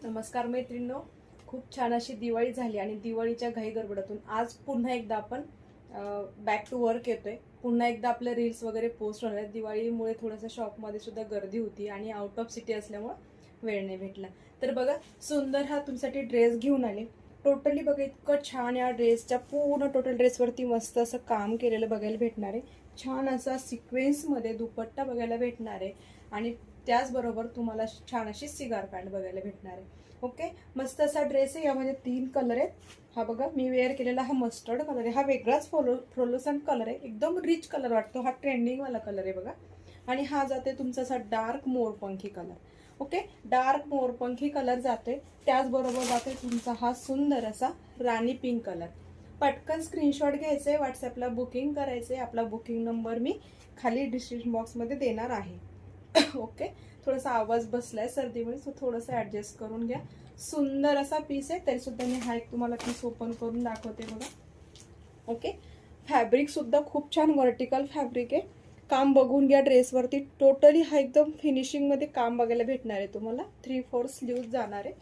नमस्कार मैत्रिणींनो, खूप छान अशी दिवाळी झाली आणि दिवाळीच्या घाई गडबडातून आज पुन्हा एकदा आपण बॅक टू वर्क येतोय. पुन्हा एकदा आपले रील्स वगैरे पोस्ट होणार आहेत. दिवाळीमुळे थोडंसं शॉपमध्ये सुद्धा गर्दी होती आणि आउट ऑफ सिटी असल्यामुळे वेळ नाही भेटला. तर बघा, सुंदर हा तुमच्यासाठी ड्रेस घेऊन आले. टोटली बघा, इतकं छान या ड्रेसच्या पूर्ण टोटल ड्रेसवरती मस्त असं काम केलेलं बघायला भेटणार आहे. छान असा सिक्वेन्समध्ये दुपट्टा बघायला भेटणार आहे आणि त्याचबरोबर तुम्हाला छान अशी सिगार पॅन्ट बघायला भेटणार आहे. ओके, मस्त असा ड्रेस आहे. यामध्ये 3 कलर आहेत. हा बघा, मी वेअर केलेला हा मस्टर्ड कलर आहे. हा वेगळाच फ्लोरोसंट कलर आहे, एकदम रिच कलर वाटतो. हा ट्रेंडिंग वाला कलर आहे बघा. आणि हा जाते तुमचा असा डार्क मोरपंखी कलर. ओके, डार्क मोरपंखी कलर जाते. त्याचबरोबर जाते तुमचा हा सुंदर असा राणी पिंक कलर. पटकन स्क्रीनशॉट घ्यायचे, व्हॉट्सअपला बुकिंग करायचे. आपला बुकिंग नंबर मी खाली डिस्क्रिप्शन बॉक्समध्ये देणार आहे. ओके, थोडासा आवाज बसलाय सर्दीमुळे, सो थोडंसं ऍडजस्ट करून घ्या. सुंदर असा पीस आहे, तरी सुद्धा मी हा एक तुम्हाला पीस ओपन करून दाखवते बघा. ओके, फॅब्रिक सुद्धा खूप छान वर्टिकल फॅब्रिक आहे. काम बघून घ्या ड्रेसवरती. टोटली हा एकदम फिनिशिंग मध्ये काम बघायला भेटणार आहे तुम्हाला. 3/4 स्लीव्ह जाणार आहे.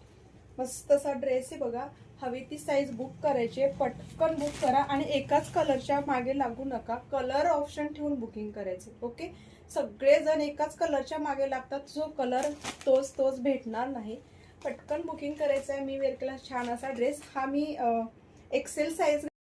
मस्त असा ड्रेस आहे बघा. हवी ती साईज बुक करायची आहे, पटकन बुक करा आणि एकाच कलरच्या मागे लागू नका. कलर ऑप्शन ठेवून बुकिंग करायचे. ओके, सगळेजण एकाच कलरच्या मागे लागतात, जो कलर तोच भेटणार नाही. पटकन बुकिंग करायचं आहे. मी वेअर केला छान असा ड्रेस. हा मी एक्सेल साईज